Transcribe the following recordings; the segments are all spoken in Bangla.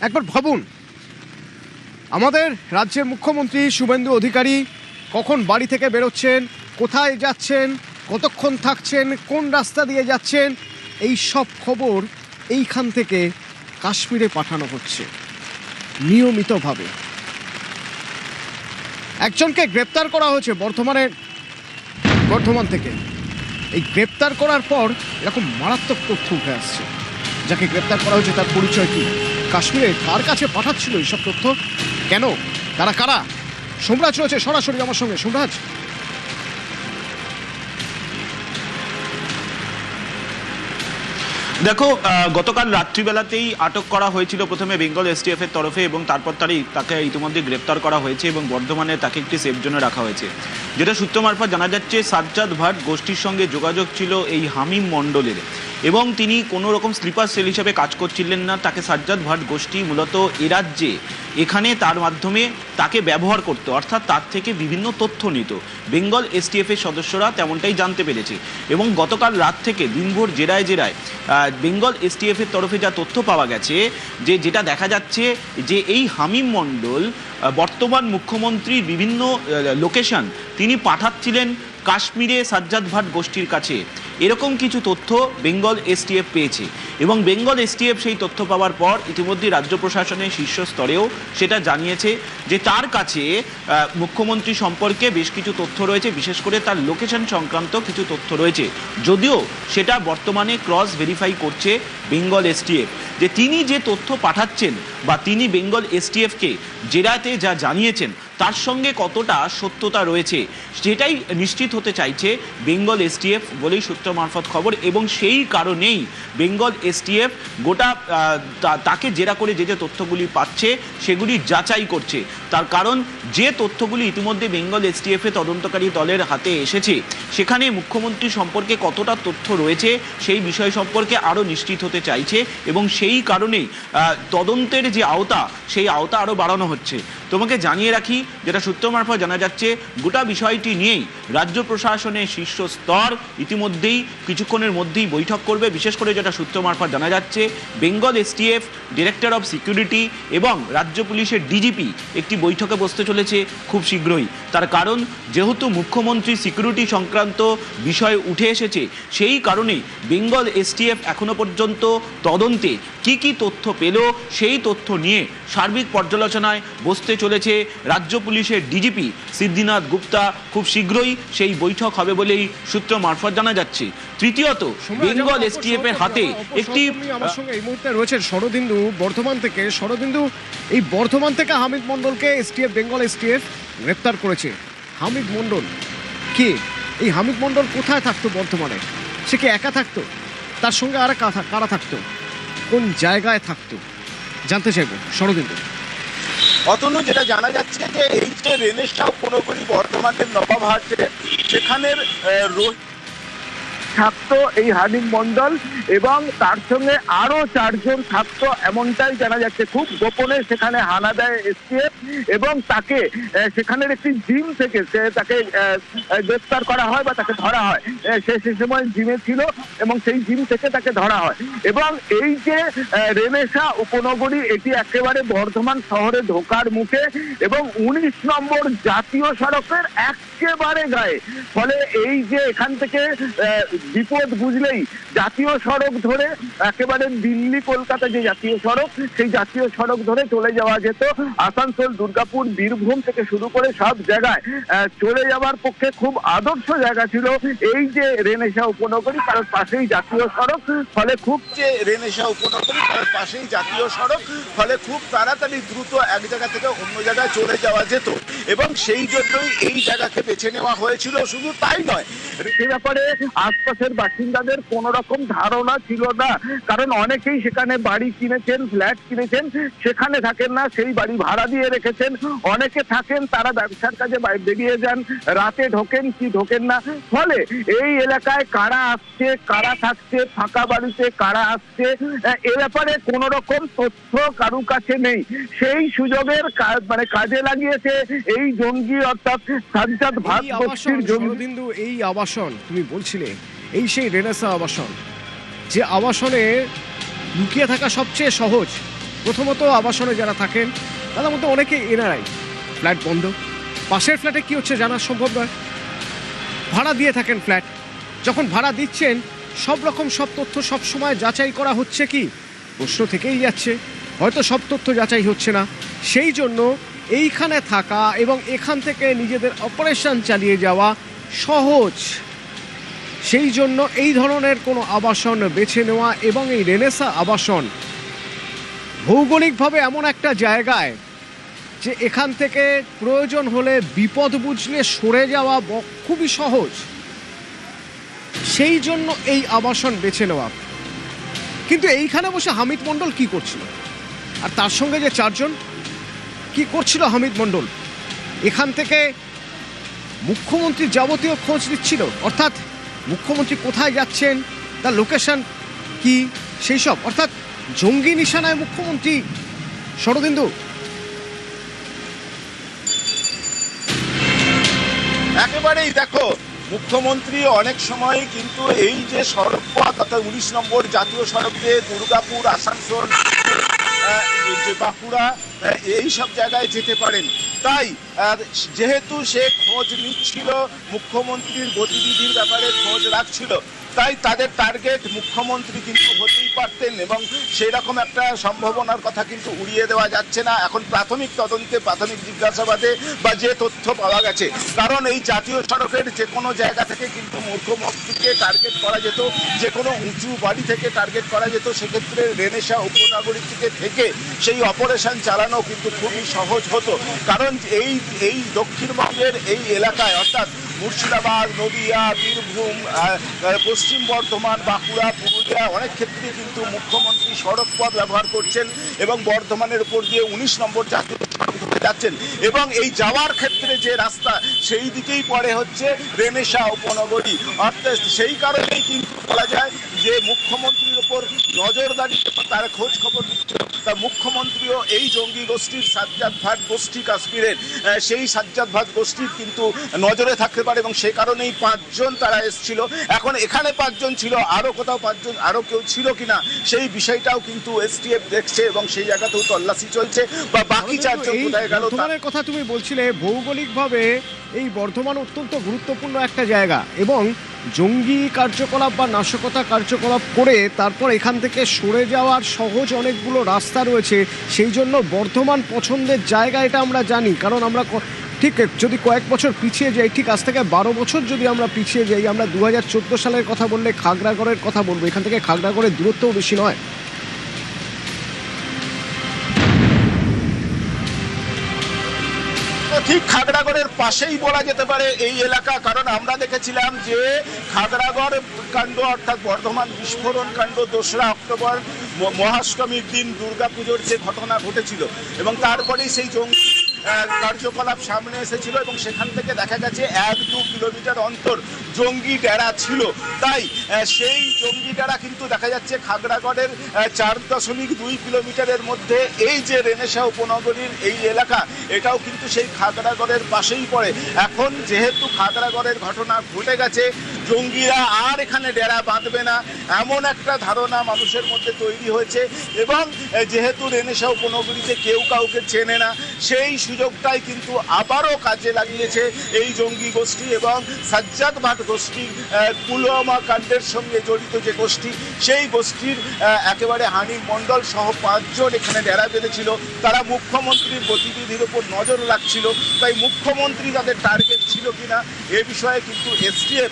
একবার ভাবুন, আমাদের রাজ্যের মুখ্যমন্ত্রী শুভেন্দু অধিকারী কখন বাড়ি থেকে বেরোচ্ছেন, কোথায় যাচ্ছেন, কতক্ষণ থাকছেন, কোন রাস্তা দিয়ে যাচ্ছেন, এই সব খবর এইখান থেকে কাশ্মীরে পাঠানো হচ্ছে নিয়মিতভাবে। একজনকে গ্রেপ্তার করা হয়েছে বর্ধমান থেকে। এই গ্রেপ্তার করার পর এরকম মারাত্মক তথ্য উঠে আসছে। যাকে গ্রেপ্তার করা হয়েছে তার পরিচয় কি, কাশ্মীরে কার কাছে পাঠাচ্ছিল এইসব তথ্য, কেন, তারা কারা? সোমরাজ রয়েছে সরাসরি আমার সঙ্গে। সোমরাজ, দেখো, গতকাল রাত্রিবেলাতেই আটক করা হয়েছিল প্রথমে বেঙ্গল এসটিএফ এর তরফে, এবং তারপর তাকে ইতিমধ্যে গ্রেপ্তার করা হয়েছে এবং বর্ধমানে তাকে একটি সেফ জোনে রাখা হয়েছে। যেটা সূত্র মারফত জানা যাচ্ছে, সাজ্জাদ ভাট গোষ্ঠীর সঙ্গে যোগাযোগ ছিল এই হামিম মণ্ডলের, এবং তিনি কোনো রকম স্লিপার সেল হিসেবে কাজ করছিলেন না। তাকে সাজ্জাদ ভাট গোষ্ঠী মূলত এ রাজ্যে এখানে তার মাধ্যমে তাকে ব্যবহার করত, অর্থাৎ তার থেকে বিভিন্ন তথ্য নিত। বেঙ্গল এসটিএফ এর সদস্যরা তেমনটাই জানতে পেরেছে, এবং গতকাল রাত থেকে দিনভর জেরায় বেঙ্গল এসটিএফ এর তরফে যা তথ্য পাওয়া গেছে, যেটা দেখা যাচ্ছে যে এই হামিম মণ্ডল বর্তমান মুখ্যমন্ত্রীর বিভিন্ন লোকেশন তিনি পাঠাচ্ছিলেন কাশ্মীরে সাজ্জাদ ভাট গোষ্ঠীর কাছে। এরকম কিছু তথ্য বেঙ্গল এসটিএফ পেয়েছে, এবং বেঙ্গল এসটিএফ সেই তথ্য পাওয়ার পর ইতিমধ্যে রাজ্য প্রশাসনের শীর্ষ স্তরেও সেটা জানিয়েছে যে তার কাছে মুখ্যমন্ত্রী সম্পর্কে বেশ কিছু তথ্য রয়েছে, বিশেষ করে তার লোকেশন সংক্রান্ত কিছু তথ্য রয়েছে। যদিও সেটা বর্তমানে ক্রস ভেরিফাই করছে বেঙ্গল এসটিএফ, যে তিনি যে তথ্য পাঠাচ্ছেন বা তিনি বেঙ্গল এসটিএফকে জেরাতে যা জানিয়েছেন তার সঙ্গে কতটা সত্যতা রয়েছে সেটাই নিশ্চিত হতে চাইছে বেঙ্গল এসটিএফ বলেই সূত্র মারফত খবর। এবং সেই কারণেই বেঙ্গল এসটিএফ গোটা তাকে জেরা করে যে তথ্যগুলি পাচ্ছে সেগুলি যাচাই করছে। তার কারণ যে তথ্যগুলি ইতিমধ্যে বেঙ্গল এসটিএফ এর তদন্তকারী দলের হাতে এসেছে, সেখানে মুখ্যমন্ত্রী সম্পর্কে কতটা তথ্য রয়েছে সেই বিষয় সম্পর্কে আরও নিশ্চিত হতে চাইছে, এবং সেই কারণেই তদন্তের যে আওতা সেই আওতা আরও বাড়ানো হচ্ছে। তোমাকে জানিয়ে রাখি, যেটা সূত্র মারফত জানা যাচ্ছে, গোটা বিষয়টি নিয়েই রাজ্য প্রশাসনের শীর্ষ স্তর ইতিমধ্যেই কিছুক্ষণের মধ্যেই বৈঠক করবে। বিশেষ করে যেটা সূত্র মারফত জানা যাচ্ছে, Bengal STF, director of security এবং রাজ্য পুলিশের ডিজিপি একটি বৈঠকে বসতে চলেছে খুব শীঘ্রই। তার কারণ যেহেতু মুখ্যমন্ত্রী সিকিউরিটি সংক্রান্ত বিষয় উঠে এসেছে, সেই কারণেই বেঙ্গল এসটিএফ এখনো পর্যন্ত তদন্তে কি তথ্য পেল সেই তথ্য নিয়ে সার্বিক পর্যালোচনায় বসতে চলেছে রাজ্য পুলিশের ডিজিপি সিদ্ধিনাথ গুপ্তা। খুব শীঘ্রই সেই বৈঠক হবে বলেই সূত্র মারফত জানা যাচ্ছে। তৃতীয়ত, বেঙ্গল এসটিএফ এর হাতে একটি, আমার সঙ্গে এই মুহূর্তে রয়েছেন শরদিন্দু বর্ধমান থেকে। শরদিন্দু, এই বর্ধমান থেকে হামিদ মণ্ডলকে এসটিএফ, বেঙ্গল এসটিএফ গ্রেপ্তার করেছে। হামিদ মণ্ডল কে? এই হামিদ মণ্ডল কোথায় থাকতো বর্ধমানে? সে কি একা থাকতো? তার সঙ্গে আর কারা থাকতো? কোন জায়গায় থাকতো জানতে চাইবো শরদিন্দু। অতনু, যেটা জানা যাচ্ছে যে এই যে রেনেশা উপনগরী বর্ধমানের নবাবহাটে, সেখানের থাকতো এই হামিদ মণ্ডল, এবং তার সঙ্গে আরো 4 জন থাকতো এমনটাই জানা যাচ্ছে। খুব গোপনে সেখানে হানা দেয় এসটিএফ, এবং তাকে সেখানের একটি জিম থেকে তাকে গ্রেফতার করা হয় বা তাকে ধরা হয়। সে সময় জিমে ছিল এবং সেই জিম থেকে তাকে ধরা হয়। এবং এই যে রেনেশা উপনগরী, এটি একেবারে বর্ধমান শহরে ঢোকার মুখে এবং 19 নম্বর জাতীয় সড়কের একেবারে গায়ে। ফলে এই যে এখান থেকে বিপদ বুঝলেই জাতীয় সড়ক ধরে একেবারে দিল্লি কলকাতা যে জাতীয় সড়ক, সেই জাতীয় সড়ক ধরে চলে যাওয়া যেত। আসানসোল, দুর্গাপুর, বীরভূম থেকে শুরু করে সব জায়গায় চলে যাওয়ার পক্ষে খুব আদর্শ জায়গা ছিল এই যে রেনেশা উপনগরী, কারণ পাশেই জাতীয় সড়ক। ফলে খুব যে রেনেশা উপনগরী, কারণ পাশেই জাতীয় সড়ক, ফলে খুব তাড়াতাড়ি দ্রুত এক জায়গা থেকে অন্য জায়গায় চলে যাওয়া যেত, এবং সেই জন্যই এই জায়গাকে বেছে নেওয়া হয়েছিল। শুধু তাই নয়, সে ব্যাপারে আশপাশের বাসিন্দাদের কোন রকম ধারণা ছিল না, কারণ অনেকেই সেখানে বাড়ি কিনেছেন, ফ্ল্যাট কিনেছেন, সেখানে থাকেন না, সেই বাড়ি ভাড়া দিয়ে রেখেছেন। অনেকে থাকেন, তারা ব্যবসার কাজে বেরিয়ে যান, রাতে ঢোকেন কি ঢোকেন না। ফলে এই এলাকায় কারা আসছে, কারা থাকছে, ফাঁকা বাড়িতে কারা আসছে, এ ব্যাপারে কোন রকম তথ্য কারু কাছে নেই। সেই সুযোগের কাজে লাগিয়েছে এই জঙ্গি, অর্থাৎ সাজ্জাদ ভাট গোষ্ঠীর জঙ্গি। এই আবাসন তুমি বলছিলে, এই সেই রেনেসা আবাসন, যে আবাসনে লুকিয়ে থাকা সবচেয়ে সহজ, প্রথমত আবাসনে যারা থাকেন তাদের মধ্যে অনেকে এনআরআই, ফ্ল্যাট বন্ধ, পাশের ফ্ল্যাটে কি হচ্ছে জানা সম্ভব নয়, ভাড়া দিয়ে থাকেন ফ্ল্যাট, যখন ভাড়া দিচ্ছেন সব তথ্য সব সময় যাচাই করা হচ্ছে কি, প্রশ্ন থেকেই যাচ্ছে, হয়তো সব তথ্য যাচাই হচ্ছে না, সেই জন্য এইখানে থাকা এবং এখান থেকে নিজেদের অপারেশন চালিয়ে যাওয়া সহজ, সেই জন্য এই ধরনের কোনো আবাসন বেছে নেওয়া এবং এই রেনেসা আবাসন ভৌগোলিকভাবে এমন একটা জায়গায় যে এখান থেকে প্রয়োজন হলে বিপদ বুঝলে সরে যাওয়া খুবই সহজ, সেই জন্য এই আবাসন বেছে নেওয়া। কিন্তু এইখানে বসে হামিদ মণ্ডল কি করছিল, আর তার সঙ্গে যে চারজন কি করছিল হামিদ মণ্ডল, এখান থেকে মুখ্যমন্ত্রীর যাবতীয় খোঁজ নিচ্ছিল, অর্থাৎ মুখ্যমন্ত্রী কোথায় যাচ্ছেন, তার লোকেশন কি, সেই সব, অর্থাৎ জঙ্গি নিশানায় মুখ্যমন্ত্রী শরদিন্দু। একেবারেই দেখো, মুখ্যমন্ত্রী অনেক সময় কিন্তু এই যে সড়ক পথ অর্থাৎ 19 নম্বর জাতীয় সড়ক দিয়ে দুর্গাপুর, আসানসোল, যে বাঁকুড়া, এই সব জায়গায় যেতে পারেন। তাই যেহেতু সে খোঁজ নিচ্ছিল, মুখ্যমন্ত্রীর গতিবিধির ব্যাপারে খোঁজ রাখছিল, তাই তাদের টার্গেট মুখ্যমন্ত্রী কিন্তু হতেই পারতেন, এবং সেই রকম একটা সম্ভাবনার কথা কিন্তু উড়িয়ে দেওয়া যাচ্ছে না এখন প্রাথমিক তদন্তে, প্রাথমিক জিজ্ঞাসাবাদে বা যে তথ্য পাওয়া গেছে। কারণ এই জাতীয় সড়কের যে কোনো জায়গা থেকে কিন্তু মুখ্যমন্ত্রীকে টার্গেট করা যেত, যে কোনো উঁচু বাড়ি থেকে টার্গেট করা যেত, সেক্ষেত্রে রেনেসা উপনগরী থেকে সেই অপারেশন চালানো কিন্তু খুবই সহজ হতো। কারণ এই দক্ষিণবঙ্গের এই এলাকায় অর্থাৎ মুর্শিদাবাদ, নদিয়া, বীরভূম, পশ্চিম বর্ধমান, বাঁকুড়া, পুরুলিয়া অনেক ক্ষেত্রে কিন্তু মুখ্যমন্ত্রী সড়ক পথ ব্যবহার করছেন এবং বর্ধমানের উপর দিয়ে 19 নম্বর জাতীয় সড়ক ধরে যাচ্ছেন, এবং এই যাওয়ার ক্ষেত্রে যে রাস্তা সেই দিকেই পড়ে হচ্ছে রেনেসা উপনগরী। অর্থাৎ সেই কারণেই কিন্তু বলা যায় যে মুখ্যমন্ত্রীর উপর নজরদারি, তার খোঁজ খবর দিচ্ছে, তা মুখ্যমন্ত্রীও এই জঙ্গি গোষ্ঠীর সাজ্জাদ ভাট গোষ্ঠী কাশ্মীরের, সেই সাজ্জাদ ভাট গোষ্ঠীর কিন্তু নজরে থাকতে পারে, এবং সে কারণেই 5 জন তারা এসেছিল। এখন এখানে 5 জন ছিল, আরো কোথাও 5 জন আরো কেউ ছিল কিনা সেই বিষয়টাও কিন্তু এসটিএফ দেখছে, এবং সেই জায়গাতেও তল্লাশি চলছে। বা বাকি 4 জন কোথায় গেল, বর্ধমানের কথা তুমি বলছিলে, ভৌগোলিকভাবে এই বর্ধমান অত্যন্ত গুরুত্বপূর্ণ একটা জায়গা, এবং জঙ্গি কার্যকলাপ বা নাশকতা কার্যকলাপ করে তারপর এখান থেকে সরে যাওয়ার সহজ অনেকগুলো রাস্তা রয়েছে, সেই জন্য বর্ধমান পছন্দের জায়গা, এটা আমরা জানি। কারণ আমরা ঠিক যদি কয়েক বছর পিছিয়ে যাই, ঠিক আজ থেকে 12 বছর যদি আমরা পিছিয়ে যাই, আমরা 2014 সালের কথা বললে খাগড়াগড়ের কথা বলবো, এখান থেকে খাগড়াগড়ের দূরত্বও বেশি নয়। ঠিক খাগড়াগড়ের পাশেই বলা যেতে পারে এই এলাকা। কারণ আমরা দেখেছিলাম যে খাগড়াগড় কাণ্ড অর্থাৎ বর্ধমান বিস্ফোরণ কাণ্ড 2রা অক্টোবর মহাষ্টমীর দিন দুর্গাপুজোর যে ঘটনা ঘটেছিল, এবং তারপরেই সেই জঙ্গি কার্যকলাপ সামনে এসেছিল, এবং সেখান থেকে দেখা গেছে 1-2 কিলোমিটার অন্তর জঙ্গি ডেরা ছিল। তাই সেই জঙ্গি ডেরা কিন্তু দেখা যাচ্ছে খাগড়াগড়ের 4.2 কিলোমিটারের মধ্যে এই যে রেনেসা উপনগরীর এই এলাকা, এটাও কিন্তু সেই খাগড়াগড়ের পাশেই পড়ে। এখন যেহেতু খাগড়াগড়ের ঘটনা ঘটে গেছে, জঙ্গিরা আর এখানে ডেরা বাঁধবে না এমন একটা ধারণা মানুষের মধ্যে তৈরি হয়েছে, এবং যেহেতু রেনেসা উপনগরীতে কেউ কাউকে চেনে না, সেই সুযোগটাই কিন্তু আবারও কাজে লাগিয়েছে এই জঙ্গি গোষ্ঠী এবং সাজ্জাদ ভাট গোষ্ঠী, পুলওয়ামা কাণ্ডের সঙ্গে জড়িত যে গোষ্ঠী, সেই গোষ্ঠীর একেবারে হানিফ মণ্ডল সহ 5 জন এখানে ডেরা বেঁধেছিল। তারা মুখ্যমন্ত্রীর গতিবিধির উপর নজর রাখছিল, তাই মুখ্যমন্ত্রী তাদের টার্গেট ছিল কিনা এ বিষয়ে কিন্তু এসটিএফ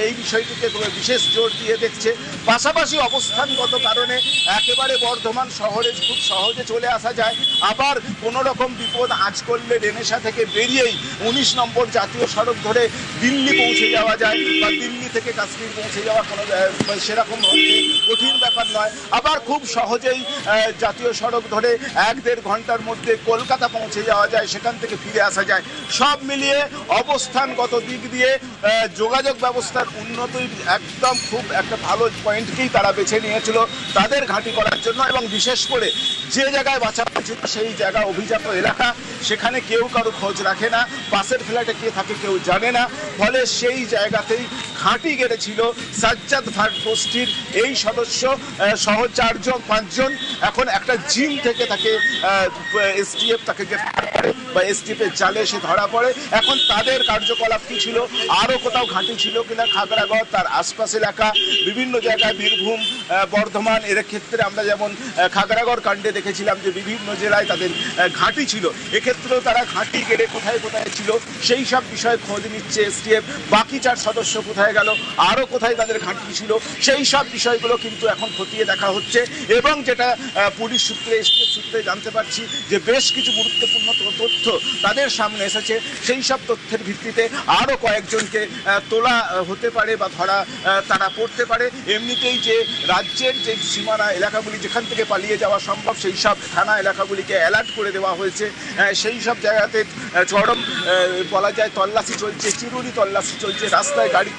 এই বিষয়টিকে বিশেষ জোর দিয়ে দেখছে। পাশাপাশি অবস্থানগত কারণে একেবারে বর্ধমান শহরে খুব সহজে চলে আসা যায়, আবার কোনো রকম বিপদ আঁচ করলে রেনেসা থেকে বেরিয়েই 19 নম্বর জাতীয় সড়ক ধরে দিল্লি পৌঁছে যাওয়া যায়, বা দিল্লি থেকে কাশ্মীর পৌঁছে যাওয়া কোনো সেরকম কঠিন ব্যাপার নয়। আবার খুব সহজেই জাতীয় সড়ক ধরে 1-1.5 ঘন্টার মধ্যে কলকাতা পৌঁছে যাওয়া যায়, সেখান থেকে ফিরে আসা যায়। সব মিলিয়ে অবস্থানগত দিক দিয়ে যোগাযোগ ব্যবস্থার উন্নতির একদম খুব একটা ভালো পয়েন্টকেই তারা বেছে নিয়েছিল তাদের ঘাঁটি করার জন্য, এবং বিশেষ করে যে জায়গায় বাঁচানো ছিল সেই জায়গা অভিজাত এলাকা, সেখানে কেউ কারো খোঁজ রাখে না, পাশের ফ্ল্যাটে কে থাকে কেউ জানে না, ফলে সেই জায়গাতেই ঘাঁটি গেড়েছিল সাজ্জাদ ভাট গোষ্ঠীর এই সদস্য সহ 4-5 জন। এখন একটা জিম থেকে তাকে এসটিএফ তাকে গ্রেফতার করে বা এসটিএফ এর জালে এসে ধরা পড়ে। এখন তাদের কার্যকলাপ কি ছিল, আরো কোথাও ঘাঁটি ছিল কিনা খাগড়াগড় তার আশপাশ এলাকা বিভিন্ন জায়গায়, বীরভূম, বর্ধমান, এর ক্ষেত্রে আমরা যেমন খাগড়াগড় কাণ্ডে দেখেছিলাম যে বিভিন্ন জেলায় তাদের ঘাঁটি ছিল, এক্ষেত্রেও তারা ঘাঁটি গেড়ে কোথায় কোথায় ছিল সেই সব বিষয়ে খোঁজ নিচ্ছে এসটিএফ। বাকি 4 সদস্য কোথায় গেল, আরো কোথায় তাদের ঘাঁটি ছিল, সেই সব বিষয়গুলো কিন্তু এখন খতিয়ে দেখা হচ্ছে। এবং যেটা পুলিশ সূত্রে, এসটিএফ সূত্রে জানতে পারছি যে বেশ কিছু গুরুত্বপূর্ণ তথ্য তাদের সামনে এসেছে, সেই সব তথ্যের ভিত্তিতে আরো কয়েকজনকে তোলা হতে পারে বা ধরা তারা পড়তে পারে। এমনিতেই যে রাজ্যের যে সীমানা এলাকাগুলি যেখান থেকে পালিয়ে যাওয়া সম্ভব সেই সব থানা এলাকাগুলিকে অ্যালার্ট করে দেওয়া হয়েছে, সেই সব জায়গাতে চরম বলা যায় তল্লাশি চলছে, চিরুনি তল্লাশি চলছে, রাস্তায় গাড়ি